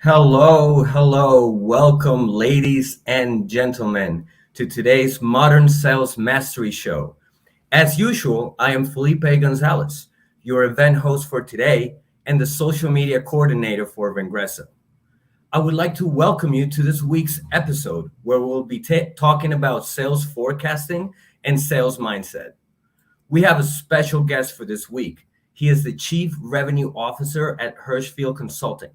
Hello, hello, welcome, ladies and gentlemen, to today's Modern Sales Mastery Show. As usual, I am Felipe Gonzalez, your event host for today and the social media coordinator for Vengreso. I would like to welcome you to this week's episode where we'll be talking about sales forecasting and sales mindset. We have a special guest for this week. He is the Chief Revenue Officer at Hirschfield Consulting.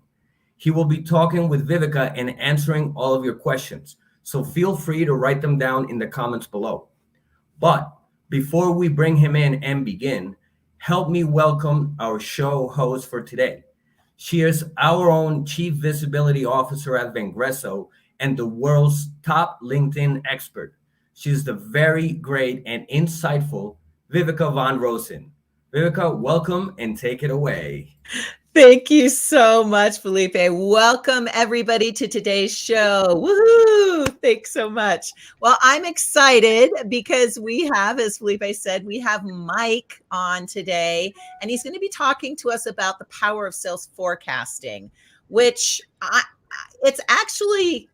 He will be talking with Viveka and answering all of your questions, so feel free to write them down in the comments below. But before we bring him in and begin, help me welcome our show host for today. She is our own Chief Visibility Officer at Vengreso and the world's top LinkedIn expert. She's the very great and insightful Viveka von Rosen. Viveka, welcome and take it away. Thank you so much, Felipe. Welcome, everybody, to today's show. Woohoo! Thanks so much. Well, I'm excited because we have, as Felipe said, we have Mike on today, and he's going to be talking to us about the power of sales forecasting, which it's actually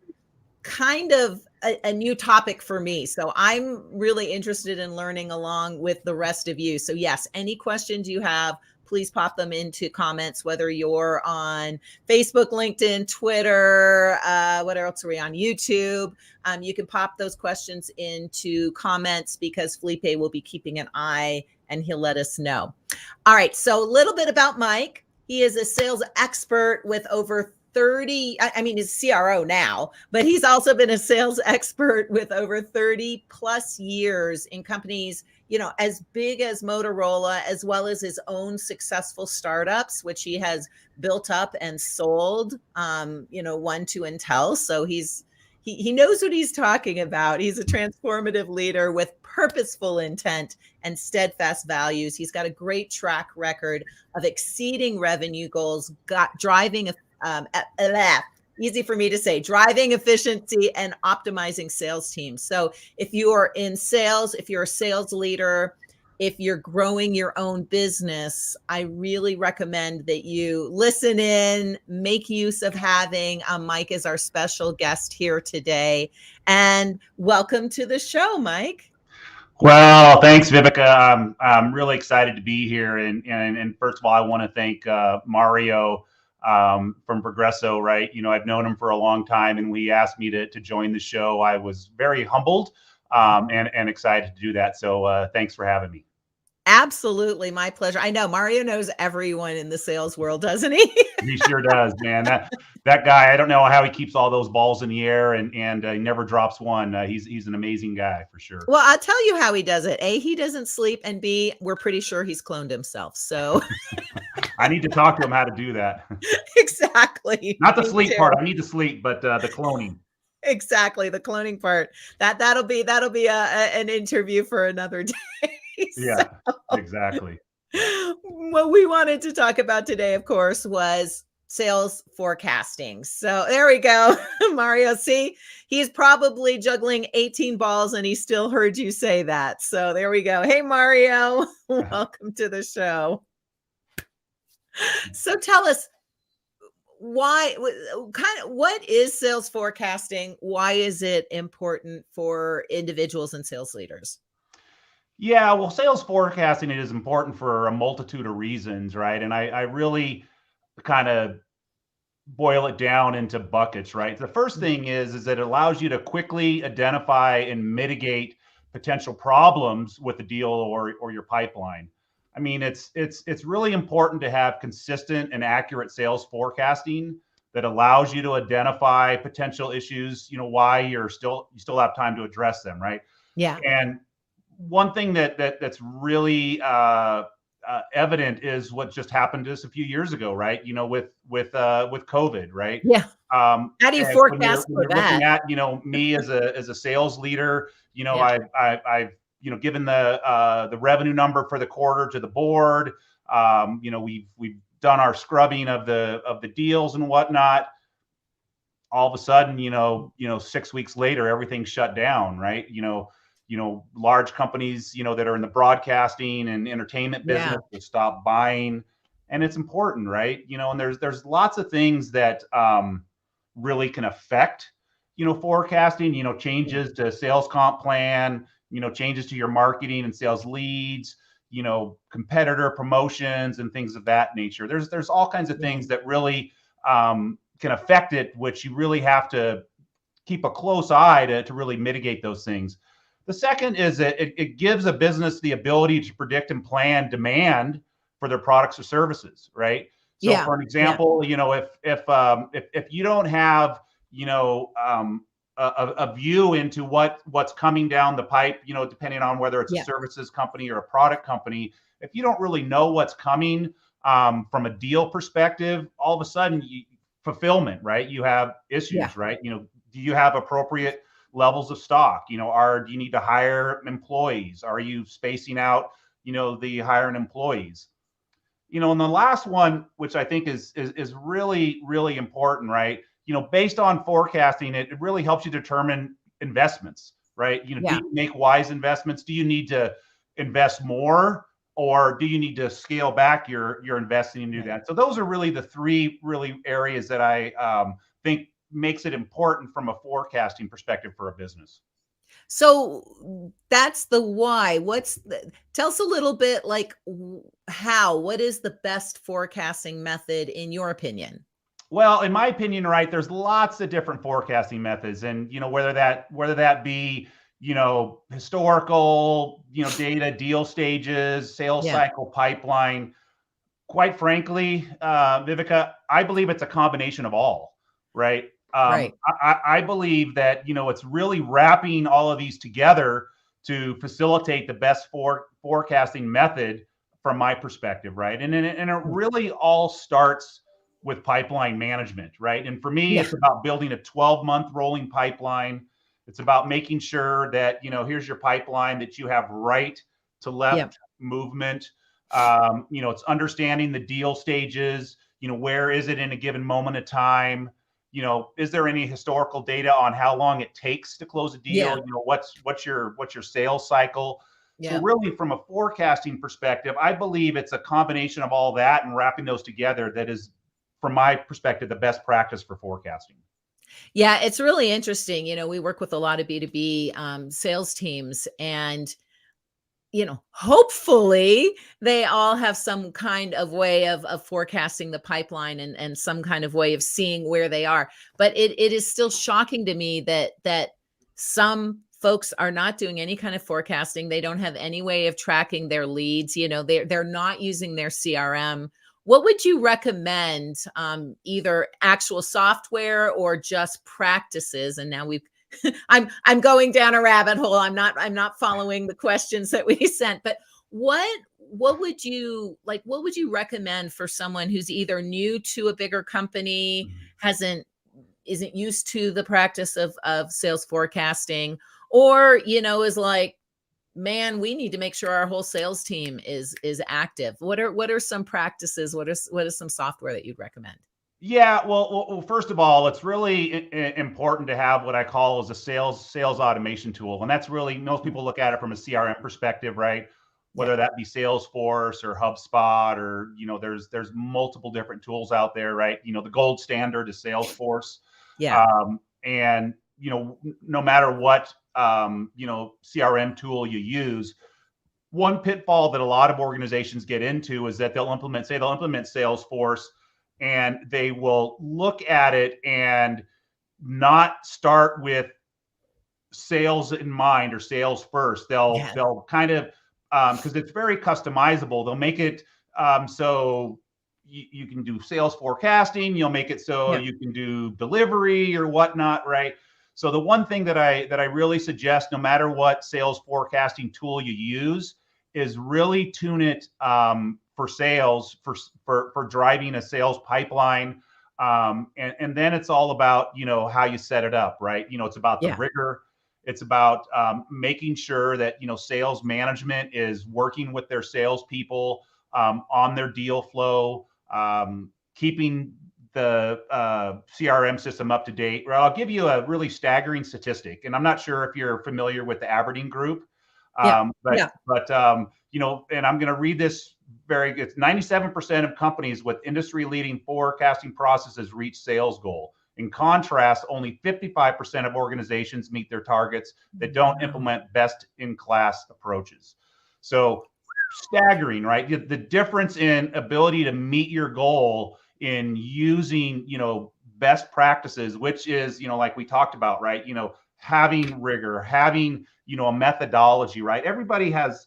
kind of a new topic for me. So I'm really interested in learning along with the rest of you. So yes, any questions you have, please pop them into comments, whether you're on Facebook, LinkedIn, Twitter, what else are we on? YouTube. You can pop those questions into comments because Felipe will be keeping an eye and he'll let us know. All right, so a little bit about Mike. He is a sales expert with over 30, he's CRO now, but he's also been a sales expert with over 30 plus years in companies, as big as Motorola, as well as his own successful startups, which he has built up and sold, one to Intel. So he knows what he's talking about. He's a transformative leader with purposeful intent and steadfast values. He's got a great track record of exceeding revenue goals, driving easy for me to say, driving efficiency and optimizing sales teams. So if you are in sales, if you're a sales leader, if you're growing your own business, I really recommend that you listen in, make use of having Mike as our special guest here today. And welcome to the show, Mike. Well, thanks, Viveka. I'm really excited to be here. And first of all, I want to thank Mario from Progresso, right? I've known him for a long time, and when he asked me to join the show, I was very humbled and excited to do that. So thanks for having me. Absolutely. My pleasure. I know Mario knows everyone in the sales world, doesn't he? He sure does, man. That guy, I don't know how he keeps all those balls in the air and he never drops one. He's an amazing guy for sure. Well, I'll tell you how he does it. A, he doesn't sleep, and B, we're pretty sure he's cloned himself. So I need to talk to him how to do that. Exactly. Not the sleep part. I need to sleep, but the cloning. Exactly, the cloning part. That'll be an interview for another day. Yeah, exactly. What we wanted to talk about today, of course, was sales forecasting. So there we go. Mario, see, he's probably juggling 18 balls and he still heard you say that. So there we go. Hey, Mario, welcome to the show. So tell us, what is sales forecasting? Why is it important for individuals and sales leaders? Yeah, well, sales forecasting is important for a multitude of reasons, right? And I really kind of boil it down into buckets, right? The first thing is that it allows you to quickly identify and mitigate potential problems with the deal or your pipeline. I mean, it's really important to have consistent and accurate sales forecasting that allows you to identify potential issues, why you still have time to address them, right? Yeah. And one thing that's really evident is what just happened to us a few years ago, right? With COVID, right? Yeah. How do you forecast for that? Looking at me as a sales leader, Yeah. I've given the revenue number for the quarter to the board. We've done our scrubbing of the deals and whatnot. All of a sudden, 6 weeks later, everything's shut down, right? Large companies, that are in the broadcasting and entertainment business will stop buying. and it's important, right? And there's lots of things that really can affect, forecasting, changes to sales comp plan, changes to your marketing and sales leads, competitor promotions and things of that nature. There's all kinds of things that really can affect it, which you really have to keep a close eye to really mitigate those things. The second is that it gives a business the ability to predict and demand for their products or services, right? So for an example, if you don't have, a view into what's coming down the pipe, depending on whether it's a services company or a product company, if you don't really know what's coming from a deal perspective, all of a sudden fulfillment, right? You have issues, right? Do you have appropriate levels of stock? Do you need to hire employees? Are you spacing out, the hiring employees? And the last one, which I think is really, really important, right? Based on forecasting, it really helps you determine investments, right? Do you make wise investments? Do you need to invest more, or do you need to scale back your investing and do that? So those are really the three really areas that I think makes it important from a forecasting perspective for a business. So that's the why. Tell us a little bit like what is the best forecasting method in your opinion? Well, in my opinion, right, there's lots of different forecasting methods, and whether that be historical, data, deal stages, sales cycle, pipeline. Quite frankly, Viveka, I believe it's a combination of all, right? I believe that it's really wrapping all of these together to facilitate the best forecasting method from my perspective, right? And it really all starts with pipeline management, right? And for me, it's about building a 12-month rolling pipeline. It's about making sure that here's your pipeline, that you have right to left movement. It's understanding the deal stages. Where is it in a given moment of time? Is there any historical data on how long it takes to close a deal? What's your sales cycle? So really, from a forecasting perspective, I believe it's a combination of all that and wrapping those together that is, from my perspective, the best practice for forecasting. Yeah, it's really interesting. We work with a lot of B2B sales teams, and hopefully they all have some kind of way of forecasting the pipeline and some kind of way of seeing where they are. But it is still shocking to me that some folks are not doing any kind of forecasting. They don't have any way of tracking their leads. They're not using their CRM. What would you recommend, either actual software or just practices? And now I'm going down a rabbit hole. I'm not following the questions that we sent, but what would you recommend for someone who's either new to a bigger company, isn't used to the practice of sales forecasting, or, is like, man, we need to make sure our whole sales team is active. What are some practices? What is some software that you'd recommend? Yeah, well, first of all, it's really important to have what I call as a sales automation tool, and that's really, most people look at it from a CRM perspective, right? Whether that be Salesforce or HubSpot, or there's multiple different tools out there, right? The gold standard is Salesforce, and no matter what CRM tool you use, one pitfall that a lot of organizations get into is that they'll implement Salesforce, and they will look at it and not start with sales in mind or sales first. They'll kind of, because it's very customizable, they'll make it so you can do sales forecasting. You'll make it so you can do delivery or whatnot, right? So the one thing that I really suggest, no matter what sales forecasting tool you use, is really tune it for sales, for driving a sales pipeline. And then it's all about, how you set it up, right? It's about the rigor. It's about making sure that, sales management is working with their salespeople on their deal flow, keeping the CRM system up to date. Well, I'll give you a really staggering statistic, and I'm not sure if you're familiar with the Aberdeen Group, but and I'm going to read this it's 97% of companies with industry-leading forecasting processes reach sales goal. In contrast, only 55% of organizations meet their targets that don't implement best-in-class approaches. So staggering, right? The difference in ability to meet your goal in using, best practices, which is, like we talked about, right? Having rigor, having, a methodology, right? Everybody has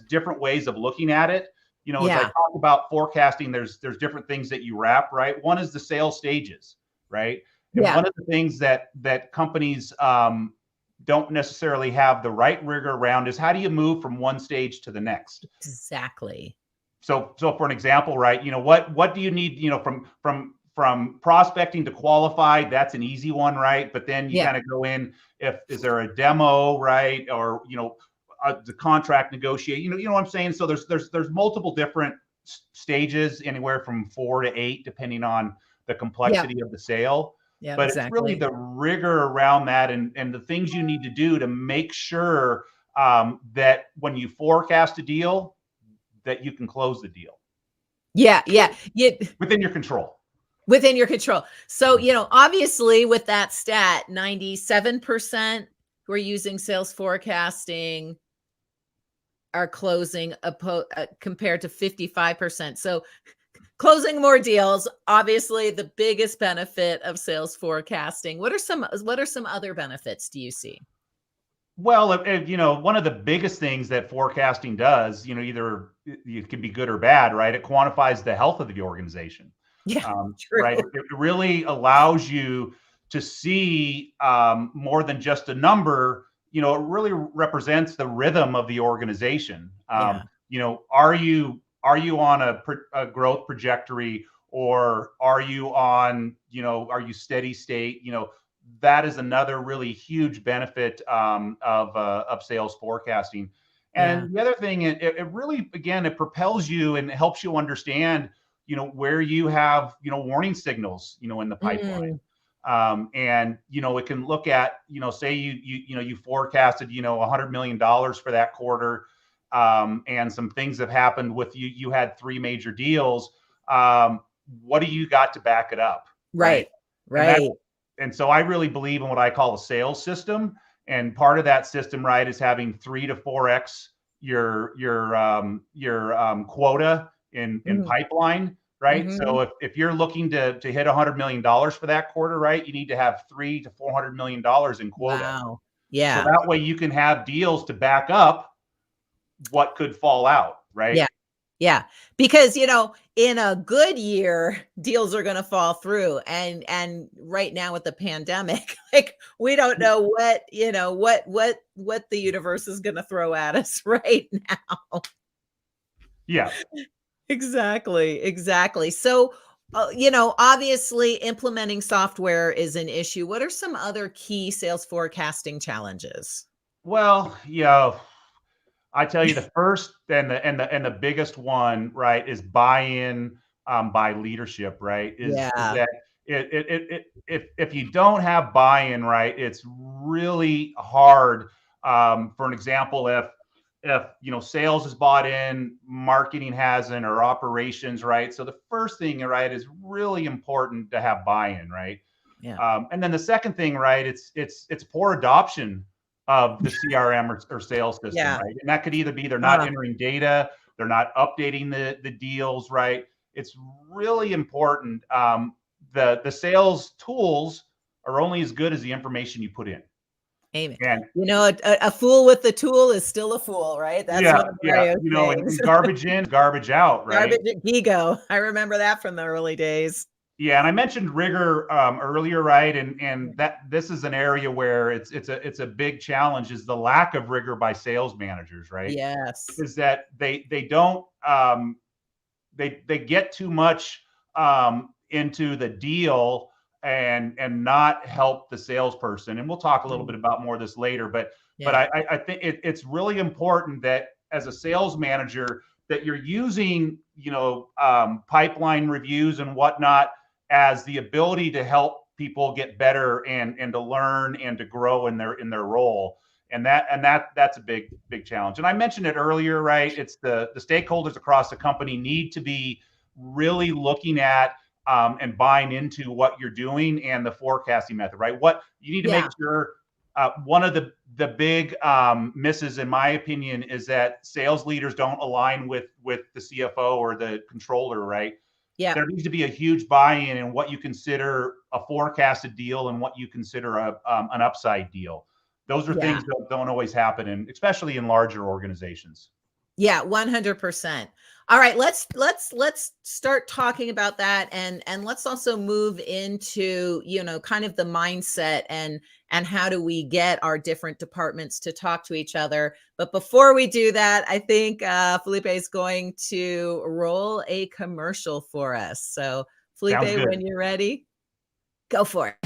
different ways of looking at it. As I talk about forecasting, there's different things that you wrap, right? One is the sales stages, right? And one of the things that companies don't necessarily have the right rigor around is how do you move from one stage to the next? Exactly. So for an example, right? What do you need? From prospecting to qualified, that's an easy one, right? But then you kind of go in. Is there a demo, right? Or the contract negotiate. You know what I'm saying? So there's multiple different stages, anywhere from 4 to 8, depending on the complexity of the sale. Yeah, but it's really the rigor around that and the things you need to do to make sure that when you forecast a deal, that you can close the deal. Yeah. Within your control. Within your control. So, obviously with that stat, 97% who are using sales forecasting are closing compared to 55%. So closing more deals, obviously the biggest benefit of sales forecasting. What are some other benefits do you see? Well, one of the biggest things that forecasting does, either it can be good or bad, right? It quantifies the health of the organization. Yeah, true. Right. It really allows you to see more than just a number. It really represents the rhythm of the organization. Are you on a growth trajectory, or are you on, are you steady state? That is another really huge benefit of sales forecasting. And the other thing, it really, again, it propels you and it helps you understand, where you have, warning signals, in the pipeline. And, it can look at, say you forecasted, $100 million for that quarter. And some things have happened with you. You had 3 major deals. What do you got to back it up? Right. And so I really believe in what I call a sales system. And part of that system, right, is having 3 to 4x your quota in pipeline, right? So if you're looking to hit $100 million for that quarter, right, you need to have $300 to $400 million in quota. Wow. Yeah. So that way you can have deals to back up what could fall out, right? Yeah. Because, in a good year, deals are going to fall through. And right now with the pandemic, like we don't know what the universe is going to throw at us right now. Yeah. Exactly. So, obviously implementing software is an issue. What are some other key sales forecasting challenges? Well, I tell you, the first and the biggest one, right, is buy-in by leadership, right? Is that if you don't have buy-in, right, it's really hard. For an example, if sales is bought in, marketing hasn't, or operations, right? So the first thing, right, is really important to have buy-in, right? Yeah. And then the second thing, right, it's poor adoption of the CRM or sales system, right? And that could either be they're not entering data, they're not updating the deals, right? It's really important. The sales tools are only as good as the information you put in. Amen. And a fool with the tool is still a fool, right? That's and garbage in, garbage out, right? Garbage ego. I remember that from the early days. Yeah, and I mentioned rigor earlier, right? And that this is an area where it's a big challenge, is the lack of rigor by sales managers, right? Yes. Is that they don't they get too much into the deal and not help the salesperson. And we'll talk a little bit about more of this later, but I think it's really important that as a sales manager that you're using pipeline reviews and whatnot as the ability to help people get better and to learn and to grow in their role. That's a big challenge. And I mentioned it earlier, right? It's the stakeholders across the company need to be really looking at and buying into what you're doing and the forecasting method, right? What you need to make sure. One of the big misses, in my opinion, is that sales leaders don't align with the CFO or the controller, right? Yeah. There needs to be a huge buy-in in what you consider a forecasted deal and what you consider an upside deal. Those are things that don't always happen, and especially in larger organizations. Yeah, 100%. All right, let's start talking about that, and let's also move into, kind of the mindset and how do we get our different departments to talk to each other. But before we do that, I think Felipe is going to roll a commercial for us. So Felipe, when you're ready, go for it.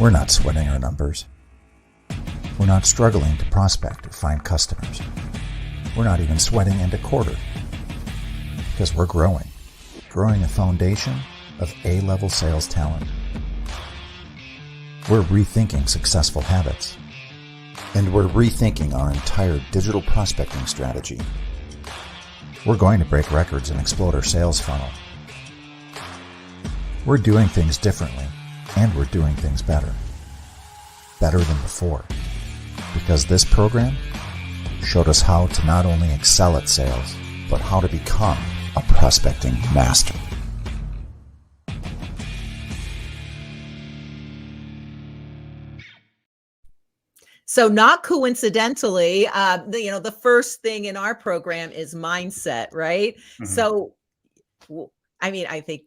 We're not sweating our numbers. We're not struggling to prospect or find customers. We're not even sweating into quarter, because we're growing a foundation of A-level sales talent. We're rethinking successful habits, and we're rethinking our entire digital prospecting strategy. We're going to break records and explode our sales funnel. We're doing things differently, and we're doing things better than before, because this program showed us how to not only excel at sales, but how to become a prospecting master. So not coincidentally, the first thing in our program is mindset, right? Mm-hmm. So, I mean, I think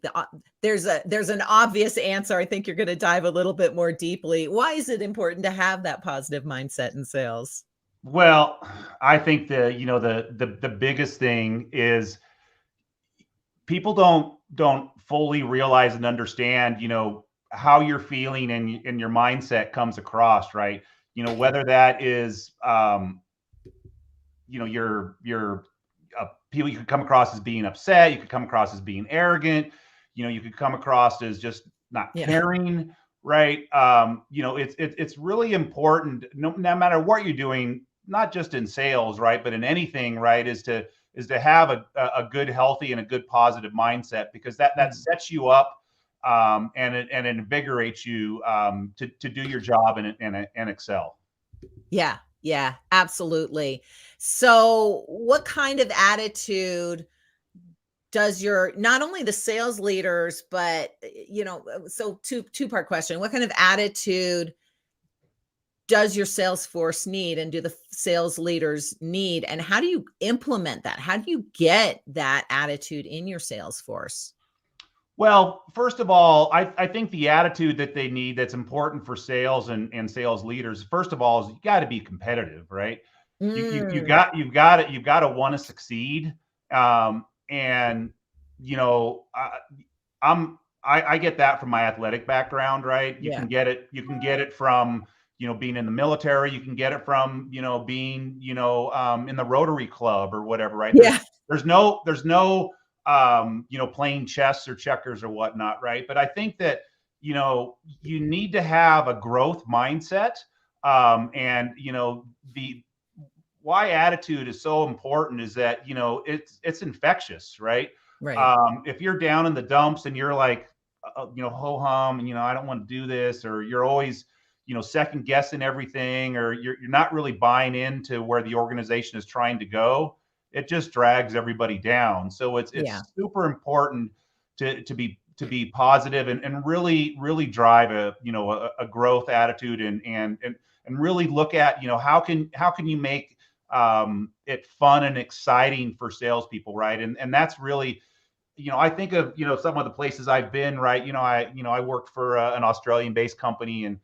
there's an obvious answer. I think you're going to dive a little bit more deeply. Why is it important to have that positive mindset in sales? Well, I think the biggest thing is people don't fully realize and understand, how you're feeling and your mindset comes across, right? Whether that is, you're people, you could come across as being upset, you could come across as being arrogant, you could come across as just not caring, right? It's really important, no matter what you're doing, not just in sales, right, but in anything, right, is to have a good, healthy, and a good positive mindset, because that sets you up and it invigorates you to do your job and excel. Yeah, absolutely. So what kind of attitude does not only the sales leaders, but, so two-part question. What kind of attitude does your sales force need, and do the sales leaders need, and how do you implement that? How do you get that attitude in your sales force? Well, first of all, I think the attitude that they need, that's important for sales and sales leaders, first of all, is you got to be competitive, right? You've got to want to succeed. And I get that from my athletic background, right? You can get it from, being in the military. You can get it from, being, in the Rotary Club or whatever, right? Yeah. There's no playing chess or checkers or whatnot, right? But I think that, you need to have a growth mindset. And, why attitude is so important is that, it's infectious, right? Right. If you're down in the dumps and you're like, ho hum, and, I don't want to do this, or you're always, second guessing everything, or you're not really buying into where the organization is trying to go, it just drags everybody down. So it's super important to be positive and really drive a growth attitude and really look at, how can you make it fun and exciting for salespeople, right? And that's really, I think of, some of the places I've been, right? I worked for an Australian-based company and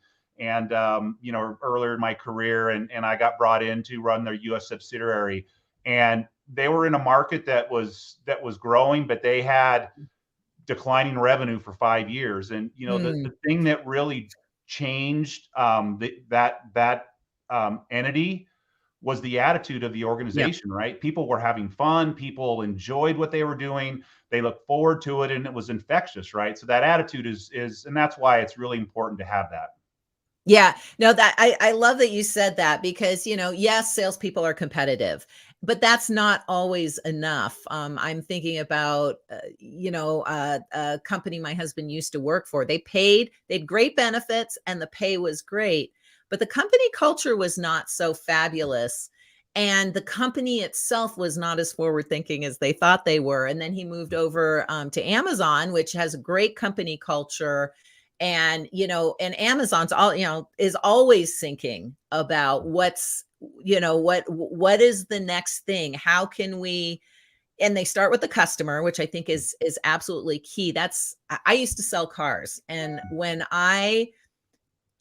earlier in my career, and I got brought in to run their U.S. subsidiary, and they were in a market that was growing, but they had declining revenue for 5 years. And, the thing that really changed that entity was the attitude of the organization, right? People were having fun. People enjoyed what they were doing. They looked forward to it, and it was infectious, right? So that attitude is, and that's why it's really important to have that. Yeah, no, that I love that you said that because, yes, salespeople are competitive, but that's not always enough. I'm thinking about, a company my husband used to work for. They had great benefits and the pay was great, but the company culture was not so fabulous. And the company itself was not as forward thinking as they thought they were. And then he moved over to Amazon, which has a great company culture, and Amazon's is always thinking about what is the next thing, how can we, and they start with the customer, which I think is absolutely key. I used to sell cars, and when I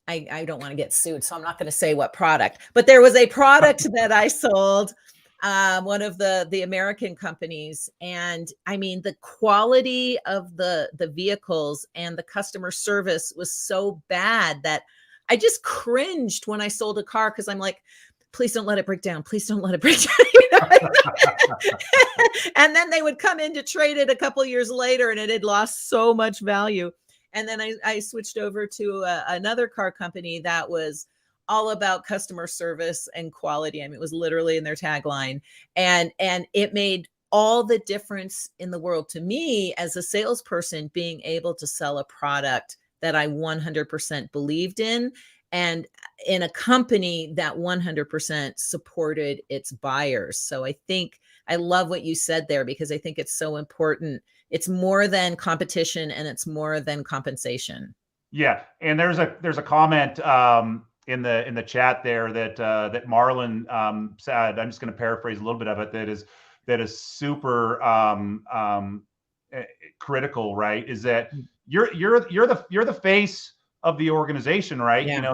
don't want to get sued, so I'm not going to say what product, but there was a product that I sold, one of the American companies. And I mean, the quality of the vehicles and the customer service was so bad that I just cringed when I sold a car, because I'm like, please don't let it break down. Please don't let it break down. And then they would come in to trade it a couple years later and it had lost so much value. And then I switched over to another car company that was all about customer service and quality. I mean, it was literally in their tagline, and it made all the difference in the world to me as a salesperson, being able to sell a product that I 100% believed in, and in a company that 100% supported its buyers. So I love what you said there, because I think it's so important. It's more than competition and it's more than compensation. Yeah, and there's a comment in the chat there that Marlon said. I'm just going to paraphrase a little bit of it. That is super critical, right? Is that you're the face of the organization, right? Yeah.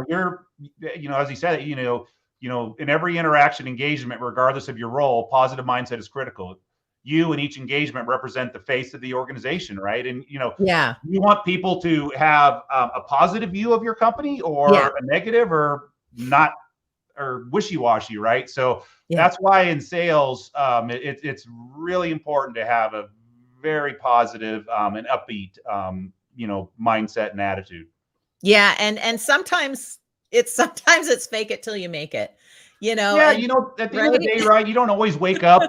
As he said, in every interaction, engagement, regardless of your role, positive mindset is critical. You and each engagement represent the face of the organization, right? And Yeah. you want people to have a positive view of your company, or Yeah. a negative, or not, or wishy-washy, right? So Yeah. that's why in sales, it's really important to have a very positive and upbeat, mindset and attitude. Yeah, and sometimes it's fake it till you make it. Yeah, And at the end of the right? day, right, you don't always wake up,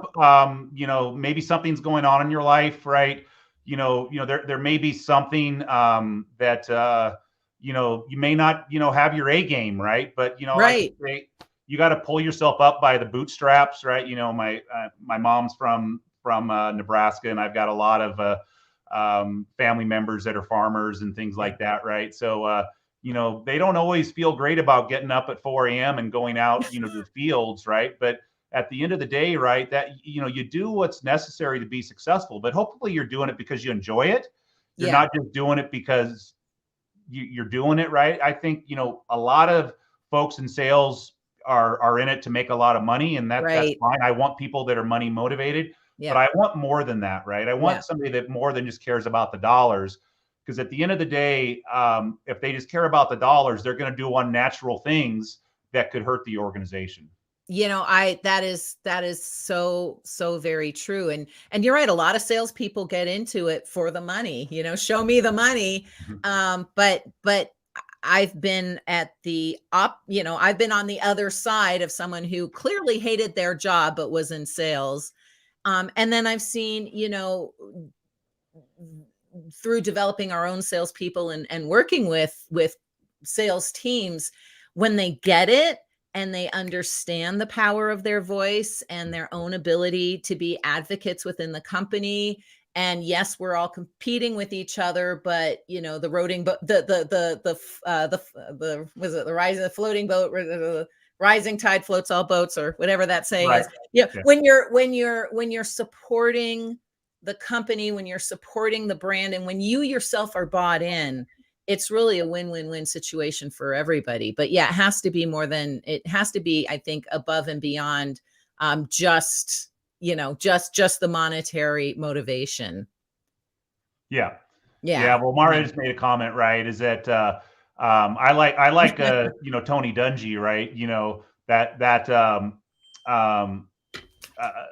maybe something's going on in your life, right? There may be something that you may not, have your A game, right? But like Right. I say, you got to pull yourself up by the bootstraps, right? My mom's from Nebraska, and I've got a lot of family members that are farmers and things like that, right? So they don't always feel great about getting up at 4 a.m. and going out, to the fields, right? But at the end of the day, right, that you do what's necessary to be successful, but hopefully you're doing it because you enjoy it. You're Yeah. not just doing it because you're doing it, right? I think a lot of folks in sales are in it to make a lot of money, and that's Right. fine. I want people that are money motivated, but Yeah. I want more than that, right? I Yeah. want somebody that more than just cares about the dollars. Because at the end of the day, if they just care about the dollars, they're going to do unnatural things that could hurt the organization. That is so very true. And you're right. A lot of salespeople get into it for the money, show me the money. But I've been at I've been on the other side of someone who clearly hated their job, but was in sales. And then I've seen, through developing our own salespeople and working with sales teams, when they get it and they understand the power of their voice and their own ability to be advocates within the company. And yes, we're all competing with each other, but the floating boat, was it the rising, the floating boat, the rising tide floats all boats, or whatever that saying Right. is. Yeah. Yeah. When you're supporting the company, when you're supporting the brand, and when you yourself are bought in, it's really a win-win-win situation for everybody. But yeah, it has to be, I think, above and beyond just the monetary motivation. Yeah. Yeah. Well, Mario just made a comment, right? Is that I like Tony Dungy, right?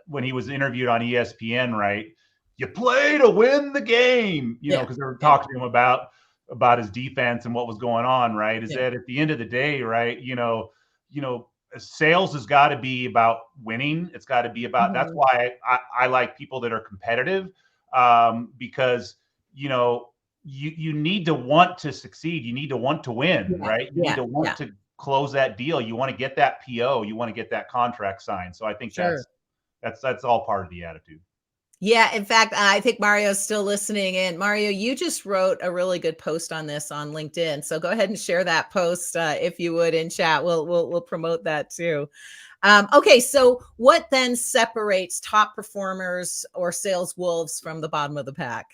When he was interviewed on ESPN, right? You play to win the game, because they were talking to him about about his defense and what was going on, right? Is that at the end of the day, right? Sales has got to be about winning. It's got to be about, that's why I like people that are competitive, because, you need to want to succeed. You need to want to win, right? You need to want to close that deal. You want to get that PO. You want to get that contract signed. So I think that's all part of the attitude. Yeah. In fact, I think Mario's still listening in. Mario, you just wrote a really good post on this on LinkedIn. So go ahead and share that post if you would in chat. We'll promote that too. Okay. So what then separates top performers or sales wolves from the bottom of the pack?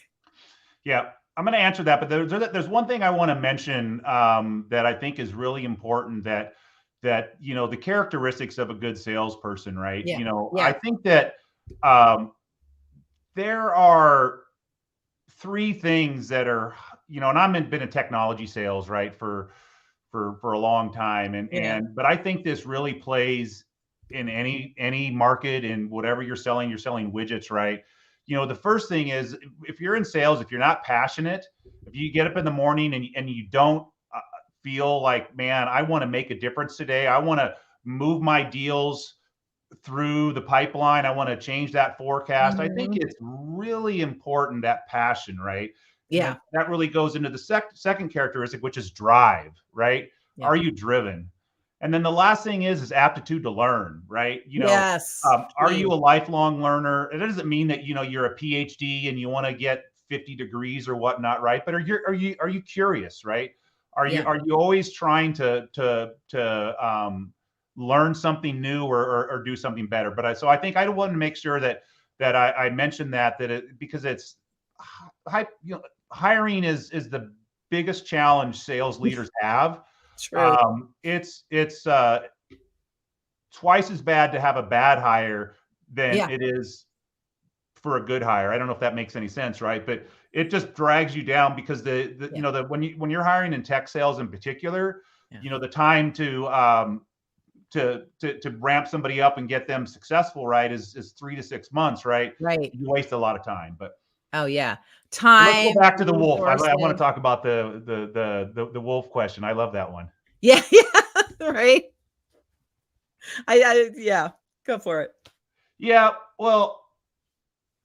Yeah, I'm going to answer that, but there's one thing I want to mention that I think is really important, that the characteristics of a good salesperson, right? I think that there are three things that are, and I've been in technology sales, right, for a long time, but I think this really plays in any market, in whatever you're selling widgets, right? The first thing is, if you're in sales, if you're not passionate, if you get up in the morning and you don't feel like, man, I want to make a difference today, I want to move my deals through the pipeline, I want to change that forecast. I think it's really important, that passion, right? Yeah. That really goes into the second characteristic, which is drive, right? Yeah. Are you driven? And then the last thing is aptitude to learn, right? Are you a lifelong learner? It doesn't mean that, you're a PhD and you want to get 50 degrees or whatnot, right? But are you curious, right? Are you always trying to learn something new or do something better? But I think I wanted to make sure that I mentioned because it's hiring is the biggest challenge sales leaders have. True. It's twice as bad to have a bad hire than it is for a good hire. I don't know if that makes any sense, right? But it just drags you down, because when you're hiring in tech sales in particular, the time to ramp somebody up and get them successful, right, is 3 to 6 months, right? Right. You waste a lot of time. But time. Let's go back to the wolf. I want to talk about the wolf question. I love that one. Yeah. Right. Go for it. Yeah. Well,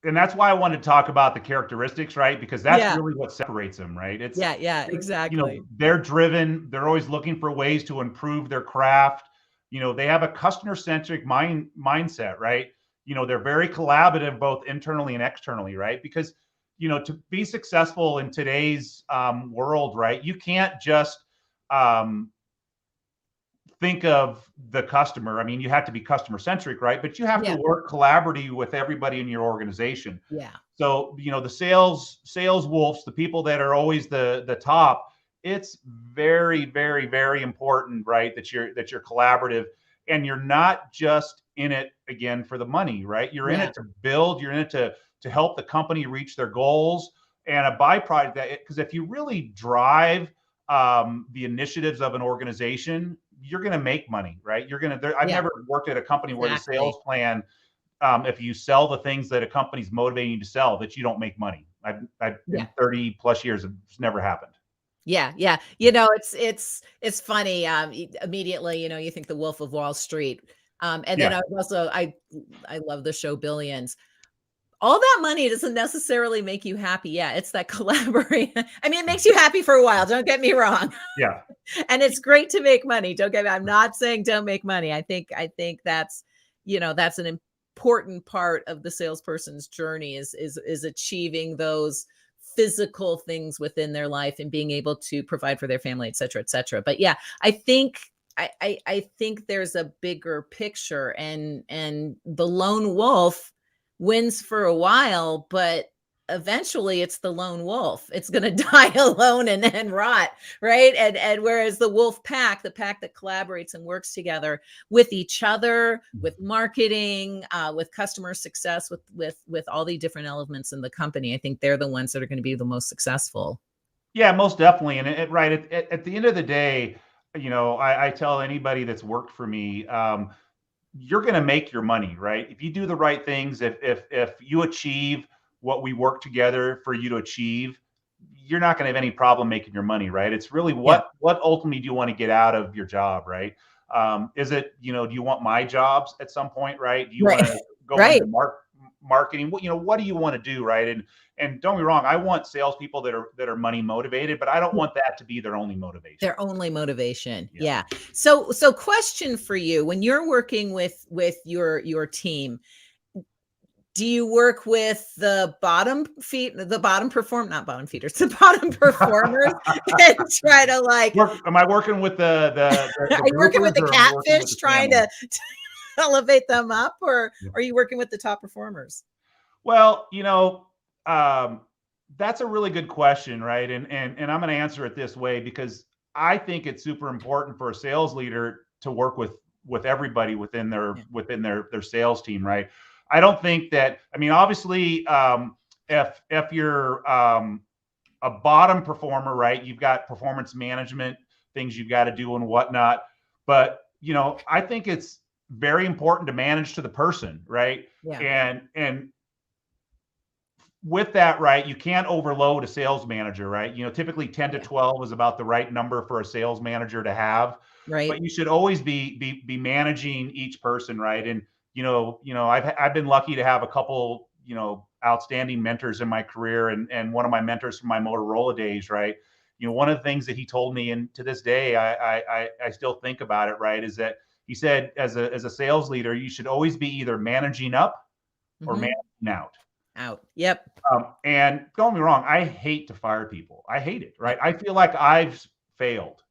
and that's why I wanted to talk about the characteristics, right? Because that's really what separates them, right? It's exactly. They're driven. They're always looking for ways to improve their craft. They have a customer-centric mindset, right? They're very collaborative, both internally and externally, right? Because, to be successful in today's world, right, you can't just think of the customer. I mean, you have to be customer-centric, right? But you have to work collaboratively with everybody in your organization. Yeah. So, the sales wolves, the people that are always the top, it's very, very, very important, right, that you're collaborative, and you're not just in it again for the money, right? You're in it to build. You're in it to help the company reach their goals. And a byproduct that, because if you really drive the initiatives of an organization, you're going to make money, right? I've never worked at a company where the sales plan, if you sell the things that a company's motivating you to sell, that you don't make money. I've in 30 plus years, it's never happened. Yeah. It's funny. Immediately, you think the Wolf of Wall Street. And then I love the show Billions. All that money doesn't necessarily make you happy. Yeah, it's that collaboration. I mean, it makes you happy for a while. Don't get me wrong. Yeah. And it's great to make money. I'm not saying don't make money. I think that's, that's an important part of the salesperson's journey is achieving those physical things within their life and being able to provide for their family, et cetera, et cetera. But yeah, I think there's a bigger picture, and the lone wolf wins for a while, but eventually it's the lone wolf. It's going to die alone and rot, right? And whereas the wolf pack, the pack that collaborates and works together with each other, with marketing, with customer success, with all the different elements in the company, I think they're the ones that are going to be the most successful. Yeah, most definitely. And at the end of the day, I tell anybody that's worked for me, you're going to make your money, right? If you do the right things, if you achieve what we work together for you to achieve, you're not going to have any problem making your money, right? It's really what ultimately do you want to get out of your job, right? Is it, do you want my jobs at some point, right? Do you want to go into marketing? What do you want to do, right? And don't be wrong, I want salespeople that are money motivated, but I don't want that to be their only motivation. Their only motivation. Yeah. So question for you, when you're working with your team, do you work with the bottom performers and try to am I working with the are you working with the catfish trying to elevate them up, or are you working with the top performers? Well, that's a really good question, right? And I'm going to answer it this way, because I think it's super important for a sales leader to work with everybody within their sales team, right? I don't think that, obviously, if you're a bottom performer, right, you've got performance management things you've got to do and whatnot. But, I think it's very important to manage to the person, right? Yeah. And with that, right, you can't overload a sales manager, right? Typically 10 to 12 is about the right number for a sales manager to have. Right. But you should always be managing each person, right? And I've been lucky to have a couple, outstanding mentors in my career, and one of my mentors from my Motorola days, right? One of the things that he told me, and to this day, I still think about it, right, is that he said, as a sales leader, you should always be either managing up or managing out. Yep. And don't get me wrong, I hate to fire people. I hate it, right? I feel like I've failed.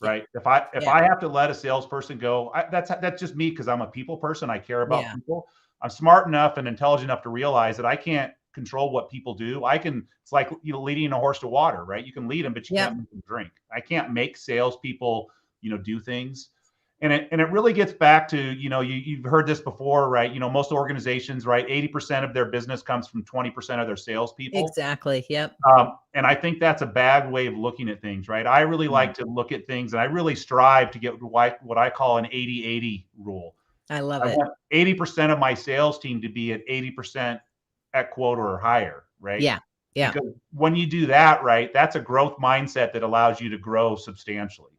Right. If I have to let a salesperson go, that's just me, because I'm a people person. I care about people. I'm smart enough and intelligent enough to realize that I can't control what people do. It's like, leading a horse to water, right? You can lead them, but you can't make them drink. I can't make salespeople, do things. And it really gets back to, you've heard this before, right? Most organizations, right, 80% of their business comes from 20% of their salespeople. Exactly. Yep. And I think that's a bad way of looking at things, right? I really like to look at things, and I really strive to get what I call an 80-80 rule. I love it. I want 80% of my sales team to be at 80% at quota or higher, right? Yeah. Yeah. Because when you do that, right, that's a growth mindset that allows you to grow substantially.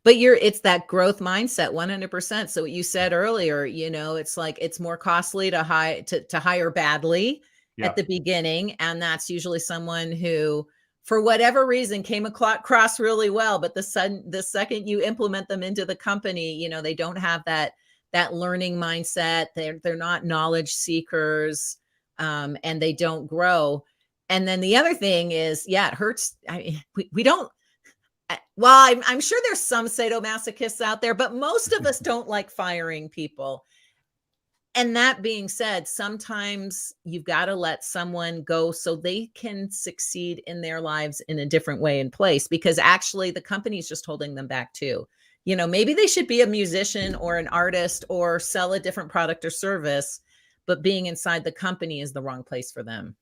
But it's that growth mindset, 100%. So what you said earlier, it's like, it's more costly to hire badly at the beginning. And that's usually someone who, for whatever reason, came across really well, but the second you implement them into the company, they don't have that learning mindset. They're not knowledge seekers, and they don't grow. And then the other thing is, it hurts. We don't. Well, I'm sure there's some sadomasochists out there, but most of us don't like firing people. And that being said, sometimes you've got to let someone go so they can succeed in their lives in a different way and place, because actually the company's just holding them back too. Maybe they should be a musician or an artist or sell a different product or service, but being inside the company is the wrong place for them.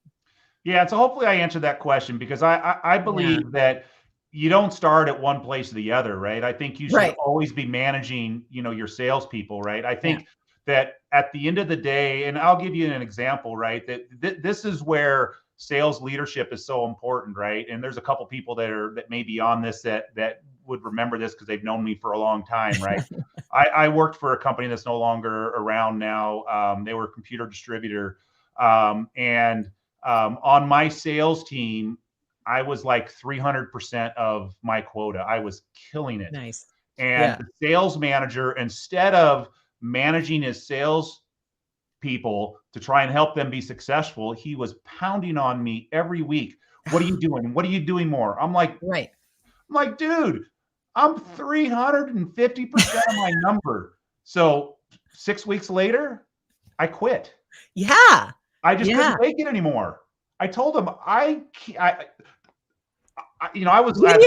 Yeah. So hopefully I answered that question, because I believe that you don't start at one place or the other, right? I think you should always be managing, your salespeople, right? I think that at the end of the day, and I'll give you an example, right? That this is where sales leadership is so important, right? And there's a couple people that may be on this that would remember this because they've known me for a long time, right? I worked for a company that's no longer around now. They were a computer distributor, and on my sales team, I was like 300% of my quota. I was killing it. Nice. And the sales manager, instead of managing his sales people to try and help them be successful, he was pounding on me every week. What are you doing? What are you doing more? I'm like, dude, I'm 350% of my number. So 6 weeks later, I quit. Yeah. I just couldn't take it anymore. I told him I was like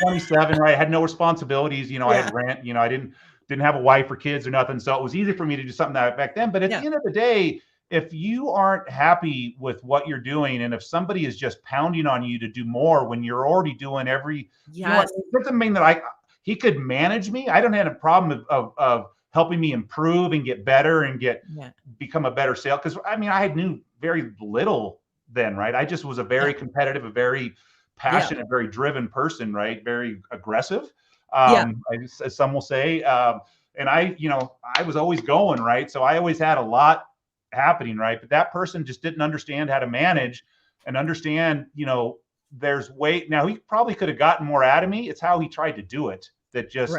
27, right? I had no responsibilities. I had rent. I didn't have a wife or kids or nothing. So it was easy for me to do something that back then. But at the end of the day, if you aren't happy with what you're doing, and if somebody is just pounding on you to do more when you're already doing it doesn't mean that he could manage me. I don't have a problem of helping me improve and get better and become a better sales. Because I knew very little then, right? I just was a very competitive, a very passionate, very driven person, right? Very aggressive, as some will say. And I was always going, right? So I always had a lot happening, right? But that person just didn't understand how to manage and understand, there's weight. Now, he probably could have gotten more out of me. It's how he tried to do it that just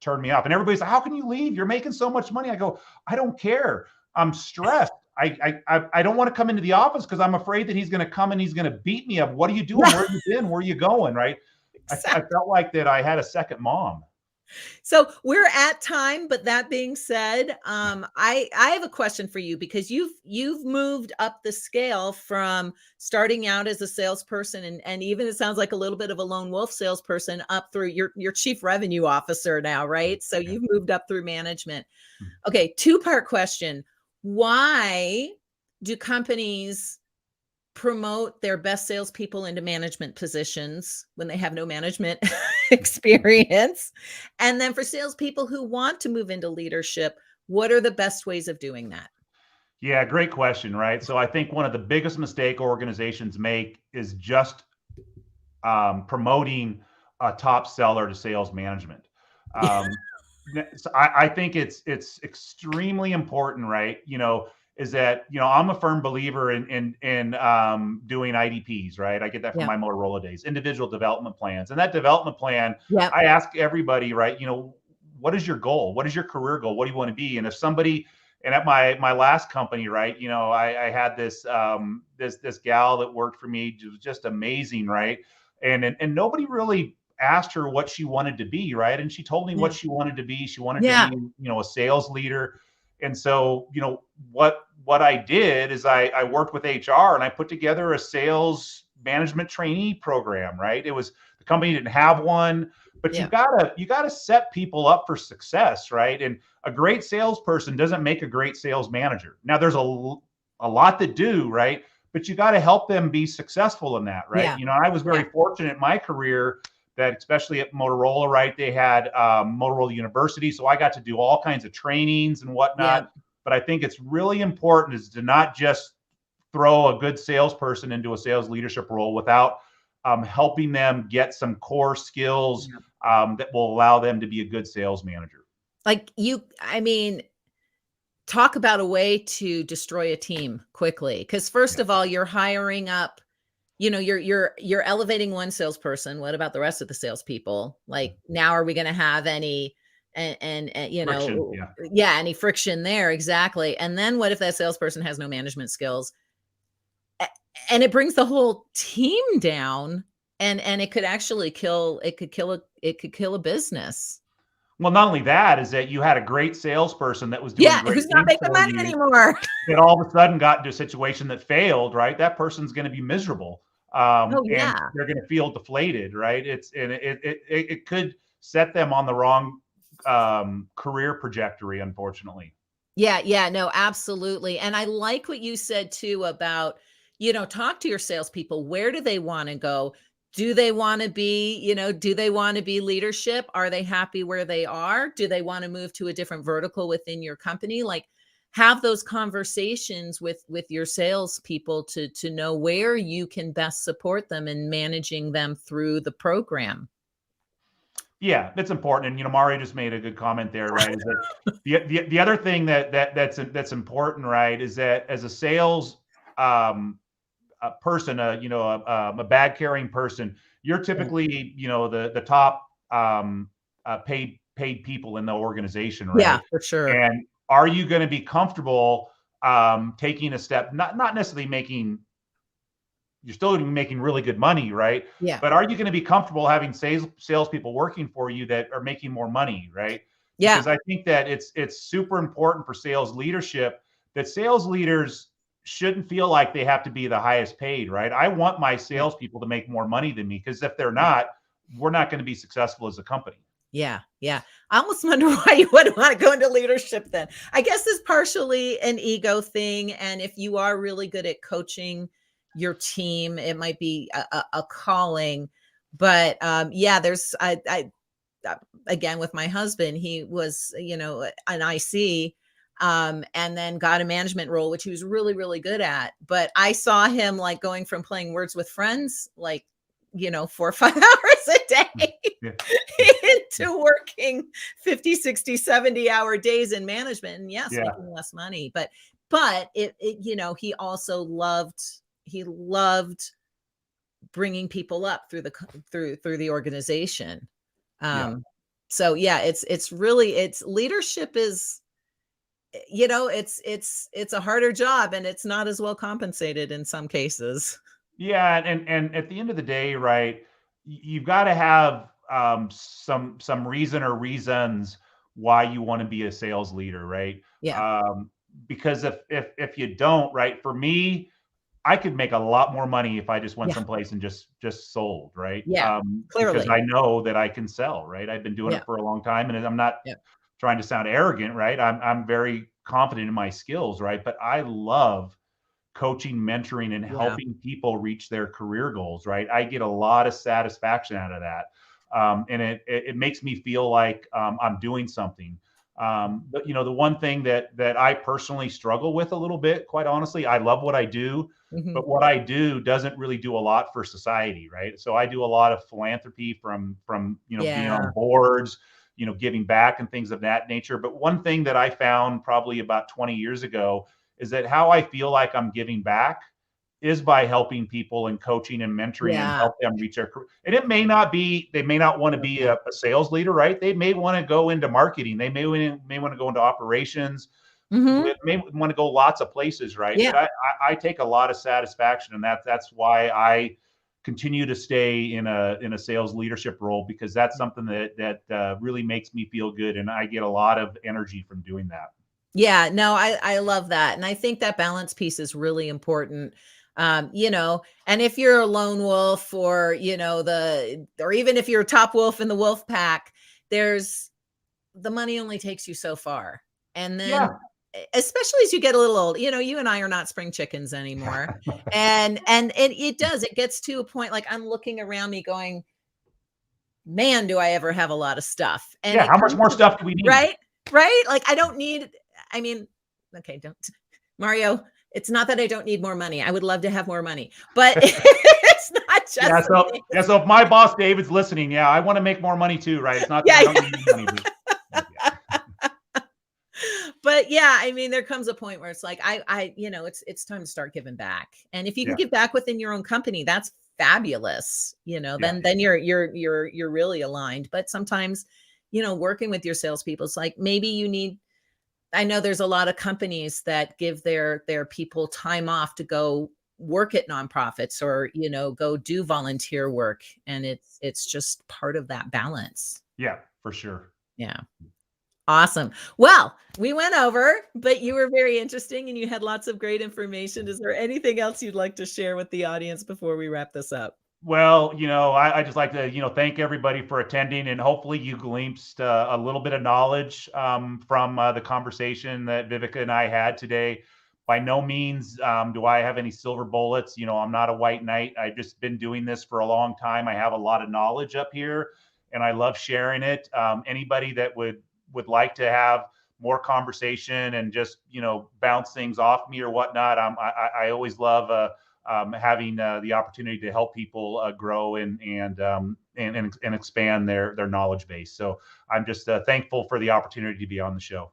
turned me off. And everybody's like, how can you leave? You're making so much money. I go, I don't care. I'm stressed. I don't want to come into the office because I'm afraid that he's going to come and he's going to beat me up. What are you doing? Where have you been? Where are you going? Right. I felt like that I had a second mom. So we're at time, but that being said, I have a question for you, because you've moved up the scale from starting out as a salesperson and even it sounds like a little bit of a lone wolf salesperson up through your chief revenue officer now, right? So you've moved up through management. Okay, two-part question. Why do companies promote their best salespeople into management positions when they have no management experience? And then for salespeople who want to move into leadership, what are the best ways of doing that? Yeah, great question, right? So I think one of the biggest mistake organizations make is just promoting a top seller to sales management. So I think it's extremely important, right? Is that, I'm a firm believer in doing IDPs, right? I get that from my Motorola days, individual development plans. And that development plan, I ask everybody, right, what is your goal? What is your career goal? What do you want to be? And if somebody, and at my last company, right, I had this this gal that worked for me, it was just amazing, right? And nobody really asked her what she wanted to be, right? And she told me what she wanted to be. She wanted to be, a sales leader. And so, what I did is I worked with HR and I put together a sales management trainee program, right? It was, the company didn't have one, but you gotta set people up for success, right? And a great salesperson doesn't make a great sales manager. Now there's a lot that do, right? But you got to help them be successful in that, right? I was very fortunate in my career that, especially at Motorola, right, they had Motorola University. So I got to do all kinds of trainings and whatnot. But I think it's really important is to not just throw a good salesperson into a sales leadership role without helping them get some core skills that will allow them to be a good sales manager. Talk about a way to destroy a team quickly. Because first of all, you're hiring up, you're elevating one salesperson. What about the rest of the salespeople? Like, now are we going to have any friction, any friction there? Exactly. And then what if that salesperson has no management skills? And it brings the whole team down, and it could actually kill a business. Well, not only that, is that you had a great salesperson that was doing great who's not making money anymore. That all of a sudden got into a situation that failed, right? That person's going to be miserable. And they're going to feel deflated, right? It could set them on the wrong career trajectory, unfortunately. No, absolutely. And I like what you said too about, talk to your salespeople. Where do they want to go? Do they want to be, do they want to be leadership? Are they happy where they are? Do they want to move to a different vertical within your company? Like, have those conversations with your salespeople to know where you can best support them in managing them through the program. Yeah, that's important. And Mario just made a good comment there, right? Is that the other thing that's important, right, is that as a sales person, a bag carrying person, you're typically the top paid people in the organization, right? Yeah, for sure. And are you going to be comfortable taking a step, not necessarily making, you're still going to be making really good money, right? Yeah. But are you going to be comfortable having salespeople working for you that are making more money, right? Yeah. Because I think that it's super important for sales leadership that sales leaders shouldn't feel like they have to be the highest paid, right? I want my salespeople to make more money than me, because if they're not, we're not going to be successful as a company. Yeah. I almost wonder why you wouldn't want to go into leadership then. I guess it's partially an ego thing. And if you are really good at coaching your team, it might be a calling. But there's, I again, with my husband, he was, an IC. and then got a management role, which he was really, really good at. But I saw him like going from playing Words with Friends, like, 4 or 5 hours a day Yeah. into working 50, 60, 70-hour days in management. And yes, Yeah. making less money, but it he also loved bringing people up through the organization. So yeah, it's really leadership is, it's a harder job, and it's not as well compensated in some cases. Yeah, and at the end of the day, right, you've got to have some reason or reasons why you want to be a sales leader, right? Yeah. Because if you don't, right, for me, I could make a lot more money if I just went Yeah. someplace and just sold, right? Yeah, Because clearly. I know that I can sell, right? I've been doing Yeah. it for a long time, and I'm not Yeah. trying to sound arrogant, right? I'm very confident in my skills, right? But I love coaching, mentoring, and Yeah. helping people reach their career goals, right? I get a lot of satisfaction out of that. And it makes me feel like I'm doing something. But the one thing that I personally struggle with a little bit, quite honestly, I love what I do, Mhm. but what I do doesn't really do a lot for society, right? So I do a lot of philanthropy from being on Yeah. boards, giving back and things of that nature. But one thing that I found probably about 20 years ago is that how I feel like I'm giving back is by helping people and coaching and mentoring and Yeah. help them reach their career. And it may not be, they may not want to be a sales leader, right? They may want to go into marketing. They may want to go into operations. Mhm. They may want to go lots of places, right? Yeah. But I take a lot of satisfaction, and that's why I continue to stay in a sales leadership role, because that's something that really makes me feel good, and I get a lot of energy from doing that. Yeah, no, I love that. And I think that balance piece is really important. And if you're a lone wolf, or, or even if you're a top wolf in the wolf pack, the money only takes you so far. And Yeah. then, especially as you get a little old, you and I are not spring chickens anymore. And it gets to a point, like I'm looking around me going, man, do I ever have a lot of stuff. And Yeah. it How much comes more to, stuff do we need? right. Like I don't need, I mean, okay, don't Mario. It's not that I don't need more money. I would love to have more money, but it's not just Yeah. So if my boss David's listening, yeah, I want to make more money too, right? It's not that I don't need money, but but yeah, I mean, there comes a point where it's like, it's time to start giving back. And if you can Yeah. give back within your own company, that's fabulous. Then you're really aligned. But sometimes, working with your salespeople, it's like, maybe I know there's a lot of companies that give their people time off to go work at nonprofits, or, go do volunteer work. And it's just part of that balance. Yeah, for sure. Yeah. Awesome. Well, we went over, but you were very interesting and you had lots of great information. Is there anything else you'd like to share with the audience before we wrap this up? Well, I just like to, thank everybody for attending, and hopefully you glimpsed a little bit of knowledge from the conversation that Viveka and I had today. By no means do I have any silver bullets. I'm not a white knight. I've just been doing this for a long time. I have a lot of knowledge up here, and I love sharing it. Anybody that would like to have more conversation and just, bounce things off me or whatnot, I always love having the opportunity to help people grow and expand their knowledge base. So I'm just thankful for the opportunity to be on the show.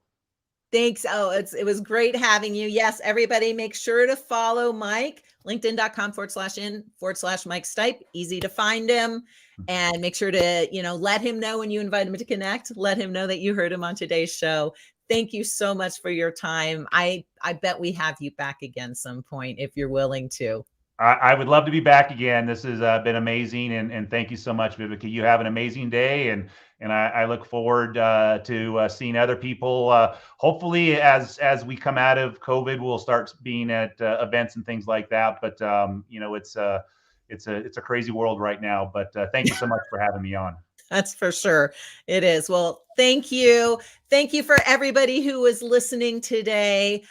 Thanks. Oh, it was great having you. Yes, everybody make sure to follow Mike, linkedin.com/in/Mike Stipe. Easy to find him. And make sure to, let him know when you invite him to connect. Let him know that you heard him on today's show. Thank you so much for your time. I bet we have you back again some point if you're willing to. I would love to be back again. This has been amazing, and thank you so much, Viveka. You have an amazing day, and I look forward to seeing other people. Hopefully, as we come out of COVID, we'll start being at events and things like that. But it's a crazy world right now. But thank you so much for having me on. That's for sure. It is. Well, thank you. Thank you for everybody who was listening today.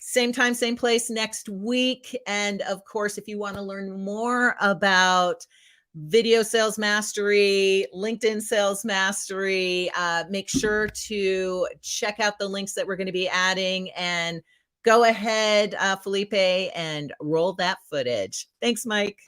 Same time, same place next week. And of course, if you want to learn more about video sales mastery, LinkedIn sales mastery. Make sure to check out the links that we're going to be adding, and go ahead, Felipe, and roll that footage. Thanks, Mike.